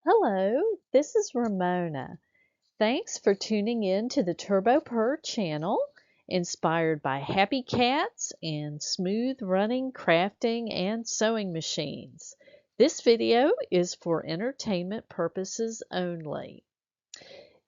Hello, this is Ramona. Thanks for tuning in to the TurboPurr channel, inspired by happy cats and smooth running crafting and sewing machines. This video is for entertainment purposes only.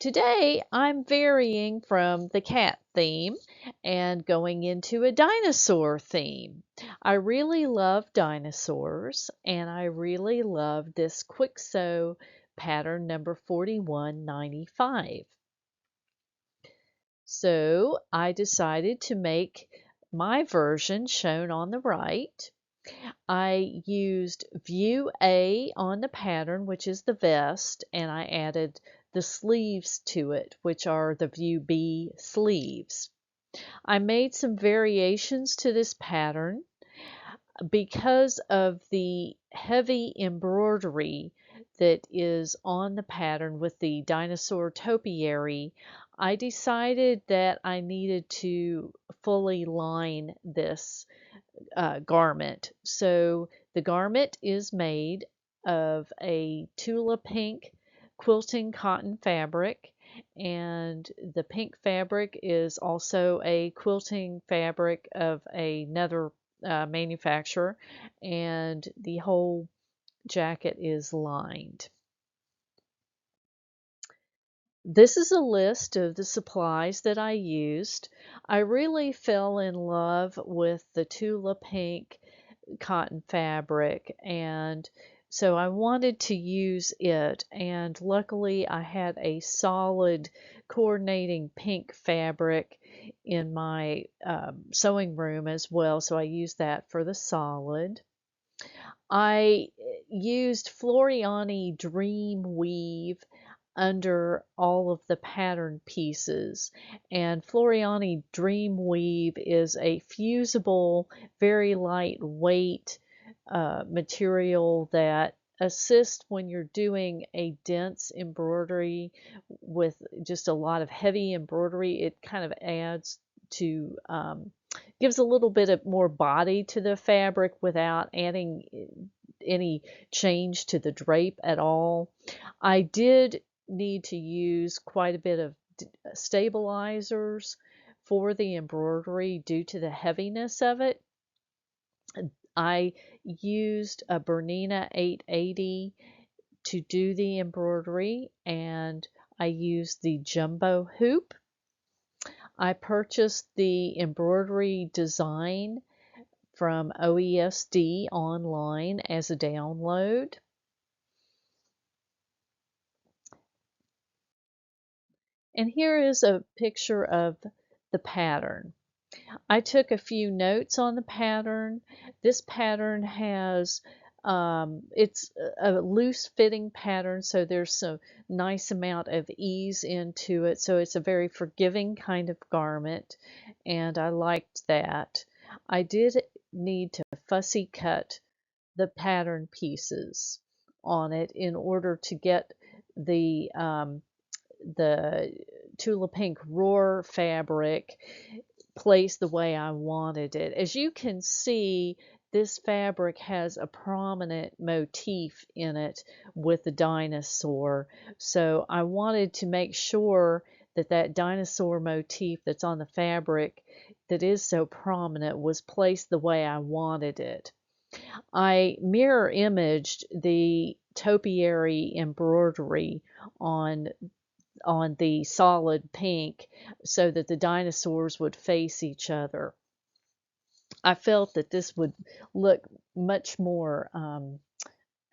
Today I'm varying from the cat theme and going into a dinosaur theme. I really love dinosaurs and I really love this Kwik Sew pattern number 4195. So I decided to make my version shown on the right. I used view A on the pattern, which is the vest, and I added the sleeves to it, which are the view B sleeves. I made some variations to this pattern because of the heavy embroidery that is on the pattern with the dinosaur topiary. I decided that I needed to fully line this garment. So the garment is made of a Tula Pink quilting cotton fabric, and the pink fabric is also a quilting fabric of another manufacturer, and the whole jacket is lined. This is a list of the supplies that I used. I really fell in love with the Tula Pink cotton fabric, and so I wanted to use it, and luckily I had a solid coordinating pink fabric in my sewing room as well, so I used that for the solid. I used Floriani Dream Weave under all of the pattern pieces, and Floriani Dream Weave is a fusible, very lightweight material that assists when you're doing a dense embroidery with just a lot of heavy embroidery. It kind of adds to gives a little bit of more body to the fabric without adding any change to the drape at all. I did need to use quite a bit of stabilizers for the embroidery due to the heaviness of it. I used a Bernina 880 to do the embroidery, and I used the jumbo hoop. I purchased the embroidery design from OESD online as a download. And here is a picture of the pattern. I took a few notes on the pattern. This pattern has, it's a loose fitting pattern, so there's a nice amount of ease into it. So it's a very forgiving kind of garment, and I liked that. I did need to fussy cut the pattern pieces on it in order to get the Tula Pink Roar fabric placed the way I wanted it. As you can see, this fabric has a prominent motif in it with the dinosaur. So I wanted to make sure that that dinosaur motif that's on the fabric that is so prominent was placed the way I wanted it. I mirror imaged the topiary embroidery on the solid pink so that the dinosaurs would face each other. I felt that this would look much more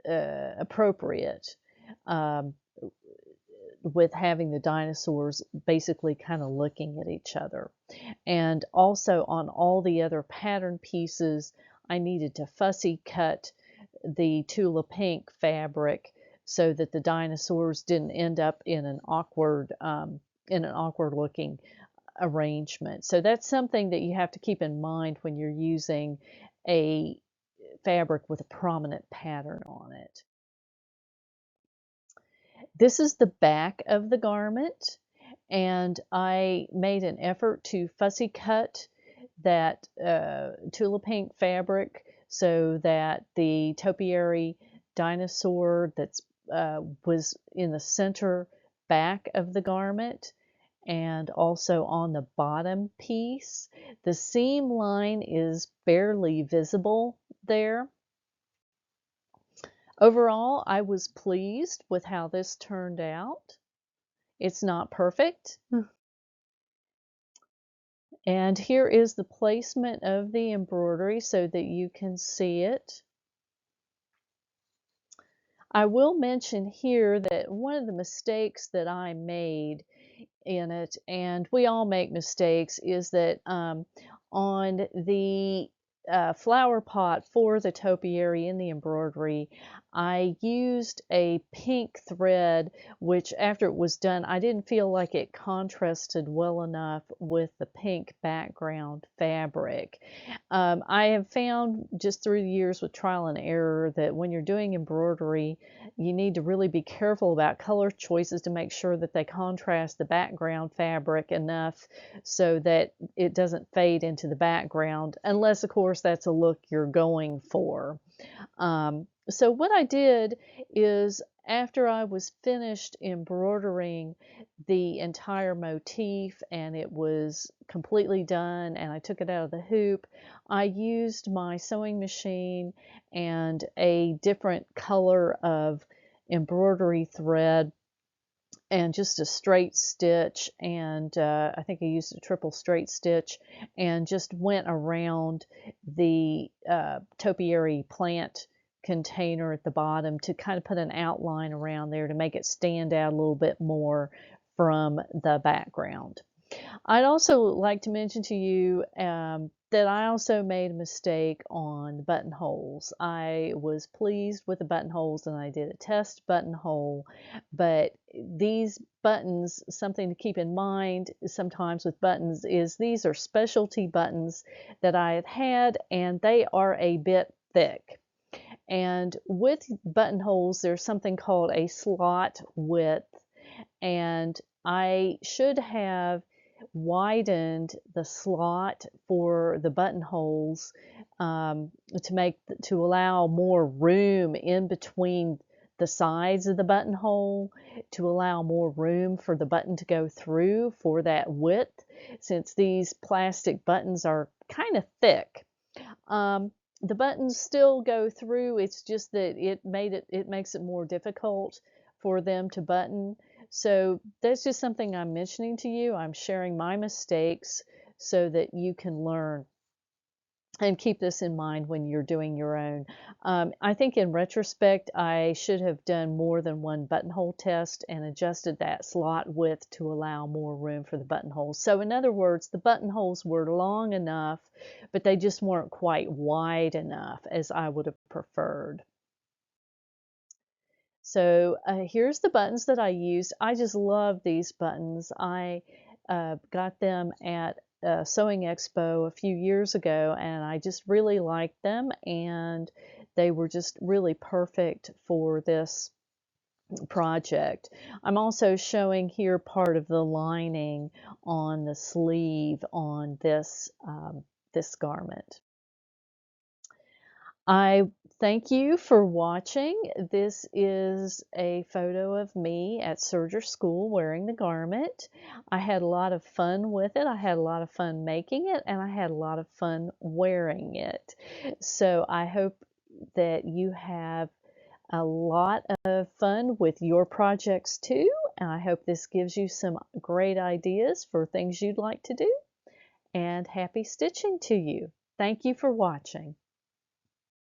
appropriate with having the dinosaurs basically kind of looking at each other. And also on all the other pattern pieces, I needed to fussy cut the Tula Pink fabric so that the dinosaurs didn't end up in an awkward looking arrangement. So that's something that you have to keep in mind when you're using a fabric with a prominent pattern on it. This is the back of the garment, and I made an effort to fussy cut that Tula Pink fabric so that the topiary dinosaur that's was in the center back of the garment and also on the bottom piece. The seam line is barely visible there. Overall, I was pleased with how this turned out. It's not perfect. And here is the placement of the embroidery so that you can see it. I will mention here that one of the mistakes that I made in it, and we all make mistakes, is that on the flower pot for the topiary in the embroidery, I used a pink thread, which after it was done, I didn't feel like it contrasted well enough with the pink background fabric. I have found just through the years with trial and error that when you're doing embroidery, you need to really be careful about color choices to make sure that they contrast the background fabric enough so that it doesn't fade into the background, unless, of course, that's a look you're going for. So what I did is after I was finished embroidering the entire motif and it was completely done and I took it out of the hoop, I used my sewing machine and a different color of embroidery thread and just a straight stitch, and I think I used a triple straight stitch, and just went around the topiary plant container at the bottom to kind of put an outline around there to make it stand out a little bit more from the background. I'd also like to mention to you that I also made a mistake on the buttonholes. I was pleased with the buttonholes and I did a test buttonhole, but these buttons, something to keep in mind sometimes with buttons is these are specialty buttons that I have had and they are a bit thick. And with buttonholes, there's something called a slot width, and I should have widened the slot for the buttonholes to allow more room in between the sides of the buttonhole, to allow more room for the button to go through for that width, since these plastic buttons are kind of thick. The buttons still go through, it's just that it makes it more difficult for them to button. So that's just something I'm mentioning to you. I'm sharing my mistakes so that you can learn and keep this in mind when you're doing your own. I think in retrospect, I should have done more than one buttonhole test and adjusted that slot width to allow more room for the buttonholes. So in other words, the buttonholes were long enough, but they just weren't quite wide enough as I would have preferred. So here's the buttons that I used. I just love these buttons. I got them at a Sewing Expo a few years ago and I just really liked them and they were just really perfect for this project. I'm also showing here part of the lining on the sleeve on this garment. I thank you for watching. This is a photo of me at Serger School wearing the garment. I had a lot of fun with it. I had a lot of fun making it, and I had a lot of fun wearing it. So I hope that you have a lot of fun with your projects too, and I hope this gives you some great ideas for things you'd like to do, and happy stitching to you. Thank you for watching.